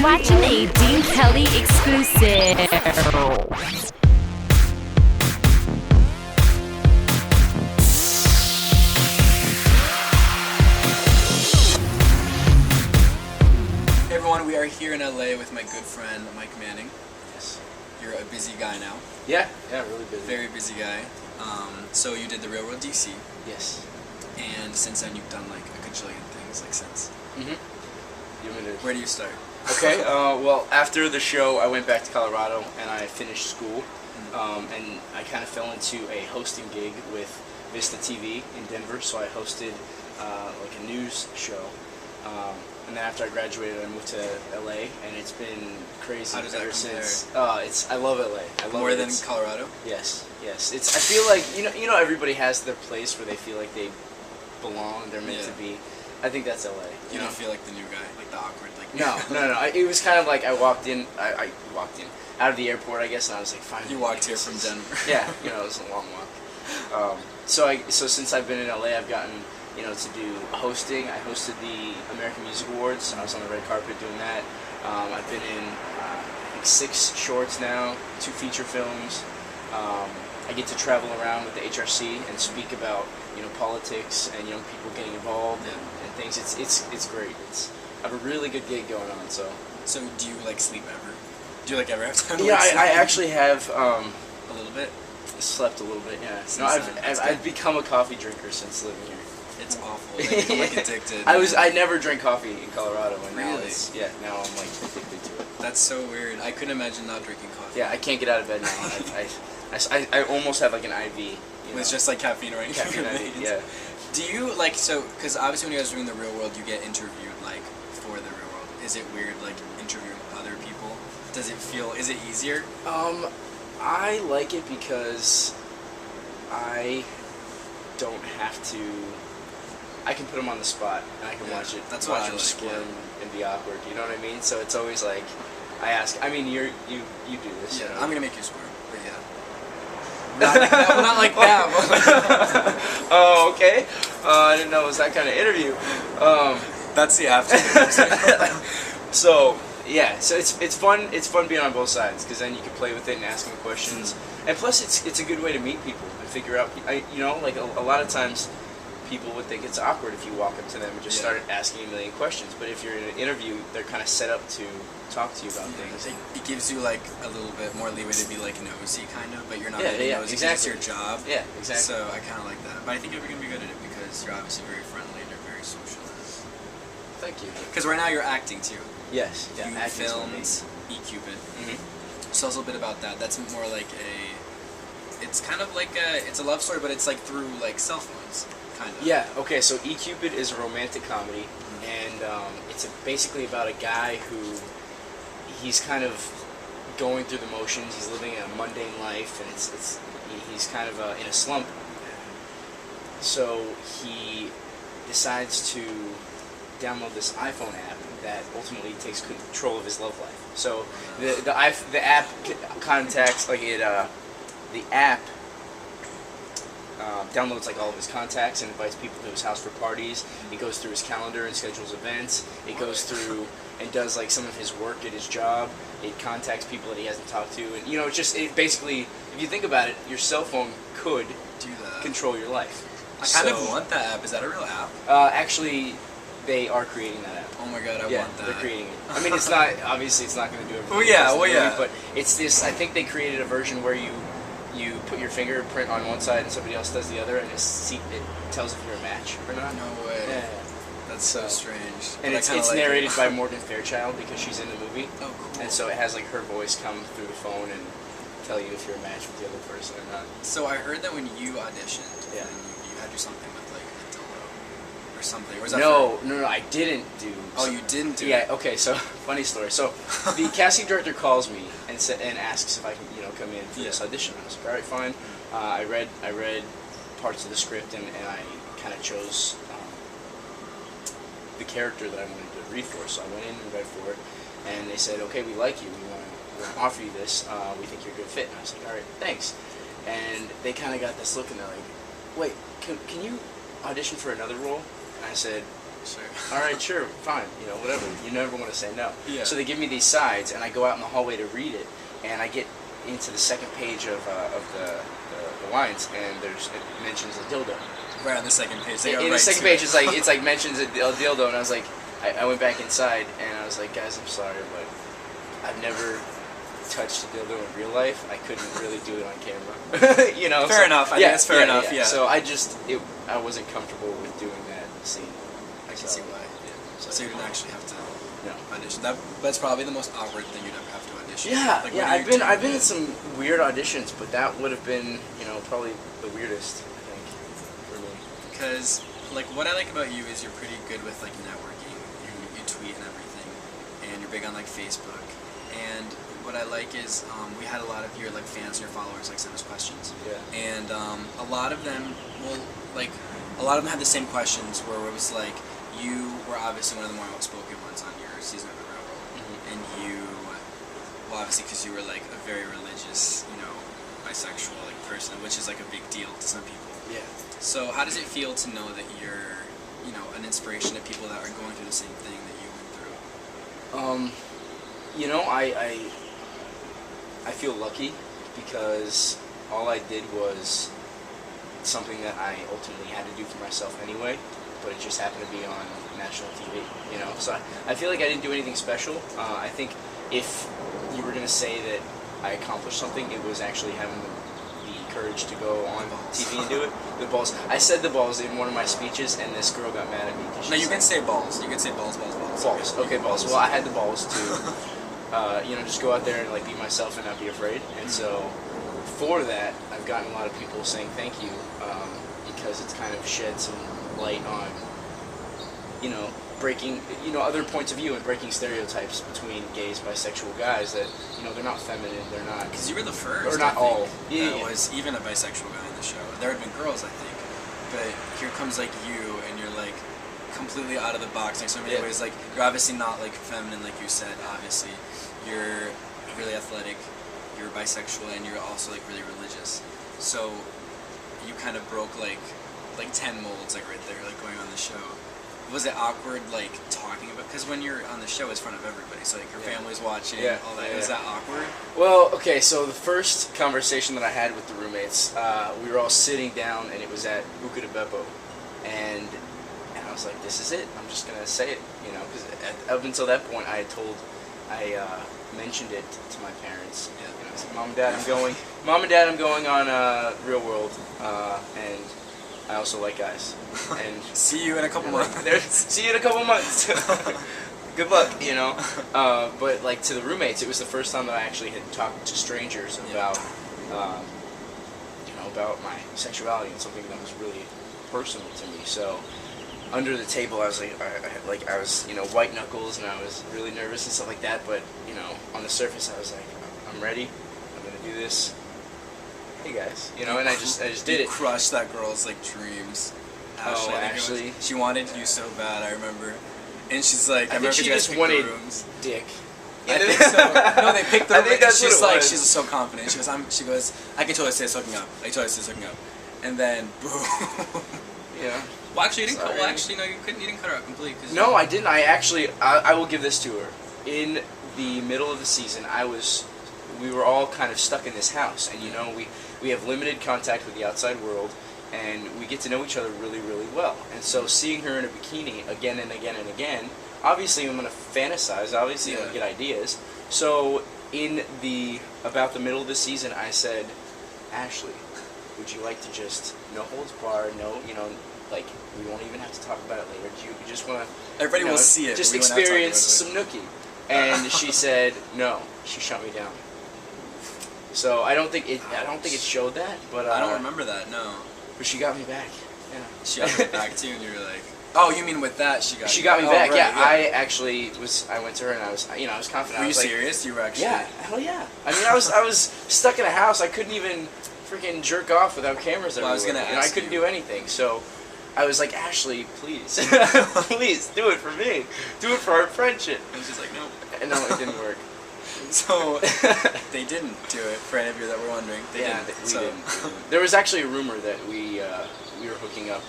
watching a Dean Kelly exclusive. Hey everyone, we are here in LA with my good friend Mike Manning. Yes. You're a busy guy now. Yeah, really busy. Very busy guy. So you did the Real World DC, Yes. and since then you've done like a gajillion things like since. You want me to... Where do you start? Okay, well, after the show, I went back to Colorado and I finished school, and I kind of fell into a hosting gig with Vista TV in Denver, so I hosted like a news show. And then after I graduated, I moved to LA, and it's been crazy How does that ever compare? since. I love LA. I love More it. than It's- Colorado? Yes. I feel like you know everybody has their place where they feel like they belong. They're meant to be. I think that's LA. You don't feel like the new guy, like the awkward, like No. It was kind of like I walked in out of the airport, I guess, and I was like, fine. You walked here from Denver. Yeah, it was a long walk. So since I've been in LA, I've gotten to do hosting. I hosted the American Music Awards. I was on the red carpet doing that. I've been in I think 6 shorts now, 2 feature films. I get to travel around with the HRC and speak about politics and young people getting involved and things. It's great. I have a really good gig going on. So do you like sleep ever? Do you like ever have time to yeah, like, sleep? I actually have A little bit? slept a little bit. Yeah, no, That's I've good. become a coffee drinker since living here. It's awful. Like, I'm like addicted. I never drank coffee in Colorado, and now Really? now I'm like addicted to it. That's so weird. I couldn't imagine not drinking coffee. Yeah, I can't get out of bed now. I almost have like an IV. It's just like caffeine right caffeine IV. Yeah. Do you like because obviously when you guys are doing the Real World, you get interviewed like for the Real World. Is it weird like interviewing other people? Does it feel? Is it easier? I like it because I don't have to. I can put them on the spot and I can watch it. That's what watch I them like, squirm and be awkward. You know what I mean? So it's always like I ask. I mean, you do this. Yeah, you know? I'm gonna make you squirm, but yeah. Not like that. Not like that. Oh, okay. I didn't know it was that kind of interview. That's the after. So yeah, so it's fun. It's fun being on both sides because then you can play with it and ask them questions, and plus it's a good way to meet people and figure out. Like a lot of times, people would think it's awkward if you walk up to them and just start asking a million questions. But if you're in an interview, they're kind of set up to talk to you about things. It gives you like a little bit more leeway to be like nosy, kind of, but you're not Yeah, really yeah, nosy. exactly. It's your job. Yeah, exactly. So I kind of like that. But I think you're gonna be good at it because you're obviously very friendly and you're very social. Thank you. Because right now you're acting too. Yes. Yeah. You acting's filmed what I mean. eCupid. Mhm. So tell us a little bit about that. That's more like it's kind of like it's a love story, but it's like through like cell phones, kind of. Yeah. Okay. So eCupid is a romantic comedy, and it's basically about a guy who he's kind of going through the motions. He's living a mundane life, and he's kind of in a slump. So he decides to download this iPhone app that ultimately takes control of his love life. So the app contacts the app downloads like all of his contacts and invites people to his house for parties. It goes through his calendar and schedules events. It goes through and does like some of his work at his job. It contacts people that he hasn't talked to, and it basically, if you think about it, your cell phone could Do that. control your life. I kind of want that app. Is that a real app? Actually, they are creating that app. Oh my god, I Yeah, want that. they're creating it. I mean, it's not obviously it's not going to do everything. Well, yeah, it does in the well, movie, yeah. But it's this. I think they created a version where you put your fingerprint on one side and somebody else does the other, and it tells if you're a match or not. No way. Yeah. That's so strange. And But I kinda it's like narrated it. by Morgan Fairchild because she's in the movie, Oh, cool. and so it has like her voice come through the phone and tell you if you're a match with the other person or not. So I heard that when you auditioned, Yeah. and you had to do something with like a dildo or something. Or was that No, I didn't do. Oh, you didn't do Yeah. it? Okay. So funny story. So the casting director calls me and asks if I can come in for this audition. I was like, all right, fine. I read parts of the script and I kind of chose the character that I wanted to read for. So I went in and read for it, and they said, okay, we like you. We want to offer you this. We think you're a good fit. And I was like, all right, thanks. And they kind of got this look, and they're like, wait, can you audition for another role? And I said, Sure. All right, sure, fine, whatever. You never want to say no. Yeah. So they give me these sides, and I go out in the hallway to read it, and I get into the second page of the lines, and it mentions a dildo. Right on the second page. In the second page, it's like mentions a dildo, and I was like, I went back inside, and I was like, guys, I'm sorry, but I've never touched a dildo in real life. I couldn't really do it on camera. Fair enough. I think that's fair enough. Yeah. So I wasn't comfortable with doing that scene. I can see why. Yeah. So you didn't actually have to No. audition. That's probably the most awkward thing you'd ever have to audition. Yeah, Like, yeah. when you're I've been doing in some weird auditions, but that would have been, probably the weirdest, I think, for me. Because, like, what I like about you is you're pretty good with, like, networking. You tweet and everything, and you're big on, like, Facebook. And what I like is we had a lot of your, like, fans and your followers, like, send us questions. Yeah. And a lot of them had the same questions where it was like, you were obviously one of the more outspoken ones on your season of the Railroad. Mm-hmm. And you, well, obviously because you were, like, a very religious, bisexual, like, person, which is, like, a big deal to some people. Yeah. So how does it feel to know that you're, an inspiration to people that are going through the same thing that you went through? I feel lucky because all I did was something that I ultimately had to do for myself anyway, but it just happened to be on national TV, So I feel like I didn't do anything special. I think if you were going to say that I accomplished something, it was actually having the courage to go on TV and do it. The balls. I said the balls in one of my speeches, and this girl got mad at me. No, you can say balls. You can say balls. Balls. Okay, balls. Well, I had the balls to, just go out there and, like, be myself and not be afraid. And so, for that, I've gotten a lot of people saying thank you, because it's kind of shed some light on, breaking, other points of view and breaking stereotypes between gays, bisexual guys that, they're not feminine, they're not... Because you were the first, or not all. That was even a bisexual guy in the show. There had been girls, I think. But here comes, like, you, and you're, like, completely out of the box in so many ways. Like, you're obviously not, like, feminine, like you said, obviously. You're really athletic, you're bisexual, and you're also, like, really religious. So, you kind of broke, like 10 molds, like, right there, like, going on the show. Was it awkward, like, talking about... Because when you're on the show, it's in front of everybody. So, like, your family's watching, all that. Was that awkward? Well, okay, so the first conversation that I had with the roommates, we were all sitting down, and it was at eCupid. And I was like, this is it. I'm just going to say it, Because up until that point, I mentioned it to my parents. Yeah. I was like, Mom and Dad, I'm going on Real World, and... I also like guys. And see you in a couple months. See you in a couple months. Good luck, But, like, to the roommates, it was the first time that I actually had talked to strangers about, about my sexuality and something that was really personal to me. So, under the table, I was like, I was, white knuckles, and I was really nervous and stuff like that. But, on the surface, I was like, I'm ready. I'm gonna do this. Hey guys, and I just did it. Crushed that girl's, like, dreams. Ashley, Ashley. She wanted you so bad, I remember. And she's like, I think she just wanted dick. I think so. No, they picked the room. I think that's she's what it like, was. she's so confident. She goes, I can totally say it's hooking up. And then, boom. Yeah. Well, actually, you didn't cut her out completely. No, I didn't. I will give this to her. In the middle of the season, we were all kind of stuck in this house, and we have limited contact with the outside world, and we get to know each other really, really well. And so seeing her in a bikini again and again and again, obviously I'm going to fantasize, obviously I'm going to get ideas. So about the middle of the season, I said, Ashley, would you like to just, no holds barred, like, we won't even have to talk about it later. Do you just want to... Everybody will see it. Just experience some nookie. And she said, no. She shut me down. So I don't think it showed that, but I don't remember that. No. But she got me back. Yeah. She got me back too, and you were like, "Oh, you mean with that she got me back?" Right, yeah. I actually was. I went to her and I was confident. Were I was you serious? You were actually? Yeah. Hell yeah. I mean, I was stuck in a house. I couldn't even freaking jerk off without cameras everywhere. Well, I was gonna ask I couldn't do anything. So I was like, Ashley, please, please do it for me. Do it for our friendship. And she's like, no. And no, it didn't work. So they didn't do it. For any of you that were wondering, we didn't. There was actually a rumor that we were hooking up,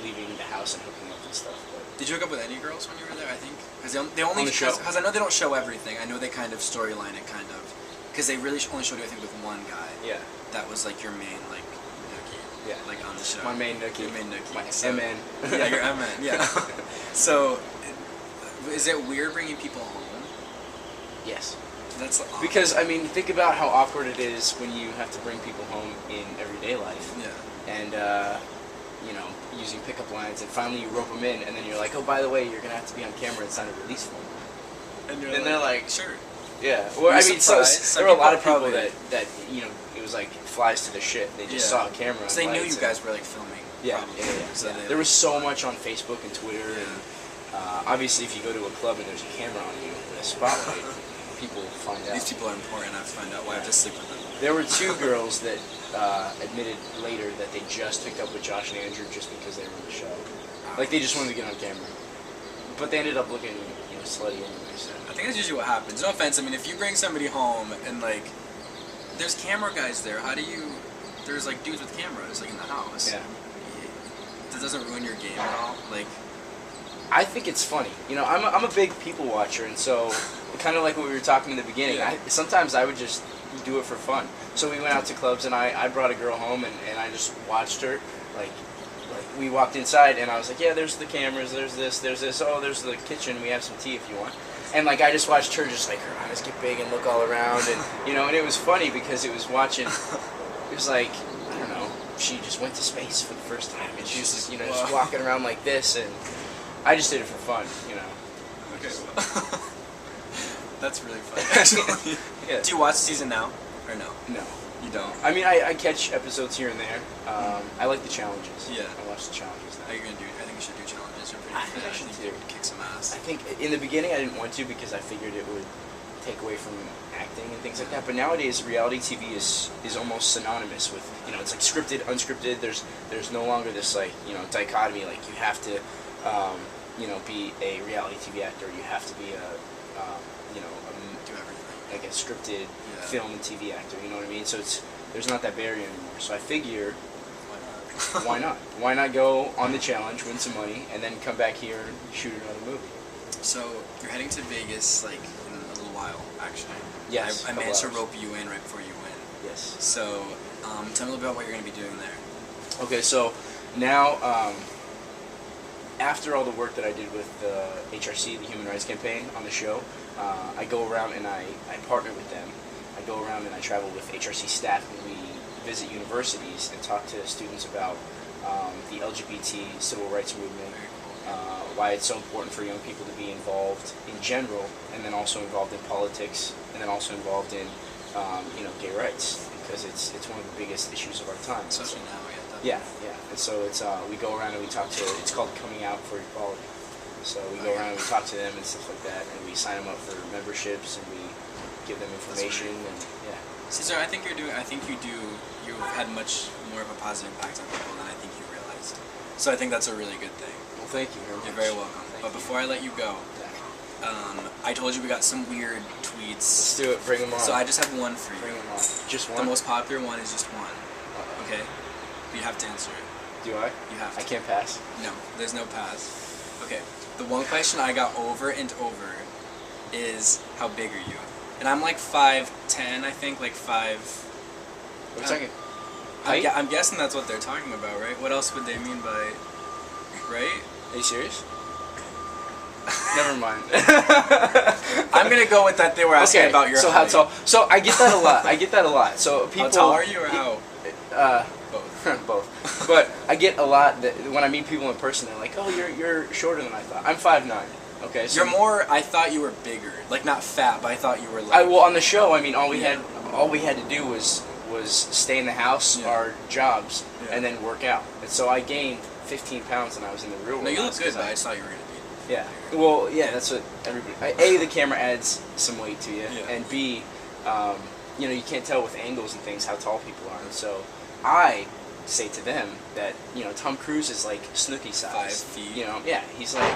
leaving the house and hooking up and stuff. Did you hook up with any girls when you were there? I think because they only On the show? because I know they don't show everything. I know they kind of storyline it kind of because they really only showed you I think with one guy. Yeah. That was like your main like nookie. Yeah. Like on the show. My main nookie. Your main nookie. My So- MN. Yeah, your MN. Yeah. So, is it weird bringing people home? Yes. That's awkward. Because, I mean, think about how awkward it is when you have to bring people home in everyday life. Yeah. And, you know, using pickup lines, and finally you rope them in, and then you're like, oh, by the way, you're going to have to be on camera and sign a release form. And they're like, sure. Yeah. Well, I mean, surprised? there were a lot of Some people people that, you know, it was like flies to the shit. They just saw a camera. So they and knew lights you guys were like filming. Yeah, probably. yeah. So they, There was so much on Facebook and Twitter, and obviously if you go to a club and there's a camera on you, a spotlight, people find out. These people are important. I have to find out why I have to sleep with them. There were 2 girls that admitted later that they just hooked up with Josh and Andrew just because they were on the show. Like, they just wanted to get on camera. But they ended up looking, you know, slutty anyway, so. I think that's usually what happens. No offense. I mean, if you bring somebody home and like, there's camera guys there. How do you? There's like dudes with cameras like in the house. Yeah. That doesn't ruin your game at all. Like, I think it's funny. You know, I'm a big people watcher, and so kind of like what we were talking in the beginning. Yeah. Sometimes I would just do it for fun. So we went out to clubs, and I brought a girl home, and I just watched her. Like we walked inside, and I was like, yeah, there's the cameras, there's this. Oh, there's the kitchen. We have some tea if you want. And like I just watched her, just like her eyes get big and look all around, and you know, and it was funny because it was watching. It was like, I don't know, she just went to space for the first time, and she was just, you know, just walking around like this, and I just did it for fun, you know. okay, well, that's really funny. Actually. Yeah. Do you watch the season now, or no? No. You don't. I mean, I catch episodes here and there. I like the challenges. Yeah. I watch the challenges now. Are you gonna do? I think you should do challenges. You're pretty I fit. think I should you would kick some ass. I think in the beginning I didn't want to because I figured it would take away from acting and things like that. But nowadays reality TV is almost synonymous with, you know, it's like scripted, unscripted. There's no longer this like, you know, dichotomy like you have to you know, be a reality TV actor. You have to be a you know, Do everything. like a scripted film and TV actor. You know what I mean? So there's not that barrier anymore. So I figure, Why not? why not? Why not go on the challenge, win some money, and then come back here and shoot another movie? So you're heading to Vegas like in a little while, actually. Yes, I couple managed to hours. rope you in right before you win. Yes. So tell me a little bit about what you're going to be doing there. Okay, so now, after all the work that I did with the HRC, the Human Rights Campaign, on the show, I go around and I partner with them. I go around and I travel with HRC staff, and we visit universities and talk to students about the LGBT civil rights movement, why it's so important for young people to be involved in general, and then also involved in politics, and then also involved in you know, gay rights, because it's one of the biggest issues of our time. Especially now, Yeah, yeah. And so it's we go around and we talk to. It's called Coming Out for Equality. So we go around and we talk to them and stuff like that, and we sign them up for memberships, and we give them information, and yeah. Caesar, I think you've had much more of a positive impact on people than I think you realized. So I think that's a really good thing. Well, thank you very much. You're very welcome. But before I let you go, I told you we got some weird tweets. Let's do it. Bring them on. So I just have one for you. Bring them on. Just one. The most popular one is just one. Okay? But you have to answer it. Do I? You have to. I can't pass. No, there's no pass. Okay. The one question I got over and over is how big are you? And I'm like 5'10", I think, like 5. Wait a second. Height? I'm guessing that's what they're talking about, right? What else would they mean by, right? Are you serious? Never mind. I'm gonna go with that they were asking about your so height. how tall? So I get that a lot. I get that a lot. So people. How tall are you, or how? Both. Both. But I get a lot that when I meet people in person, they're like, "Oh, you're shorter than I thought." I'm 5'9". Okay. So You're more. I thought you were bigger, like not fat, but I thought you were like. well, on the show, I mean, all we had to do was stay in the house, our jobs, and then work out. And so I gained 15 pounds, and I was in the real world. No, you look good, but I just thought you were gonna be. Yeah. Well, yeah, that's what everybody. A, the camera adds some weight to you, and B, you know, you can't tell with angles and things how tall people are. And so I say to them that, you know, Tom Cruise is like Snooki size. 5 feet. You know, yeah, he's like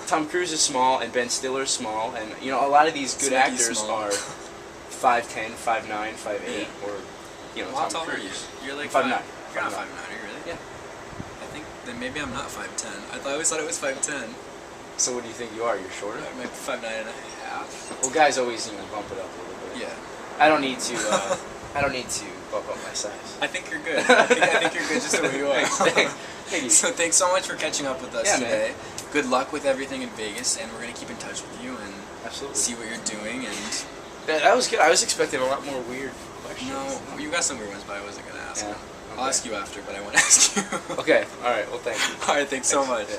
Tom Cruise is small, and Ben Stiller's small, and you know, a lot of these good Snooki's actors small. are 5'10", 5'9", 5'8", or you know, Well, how Tom tall are Cruise. you? You're like 5'9". You're not 5'9", are you really? Yeah. I think then maybe I'm not 5'10". I always thought it was 5'10". So what do you think you are? You're shorter? I'm like 5'9.5". Well, guys always bump it up a little bit. Yeah. I don't need to. I don't need to bump up my size. I think you're good. I think you're good just the way you are. Thank you. So thanks so much for catching up with us Yeah, today. man. Good luck with everything in Vegas, and we're gonna keep in touch with you and Absolutely. see what you're doing. And That was good. I was expecting a lot more weird questions. no, you got some weird ones, but I wasn't gonna ask. Yeah. I'll ask you after, but I won't ask you. Okay. All right. Well, thank you. All right, thanks so much. Yeah.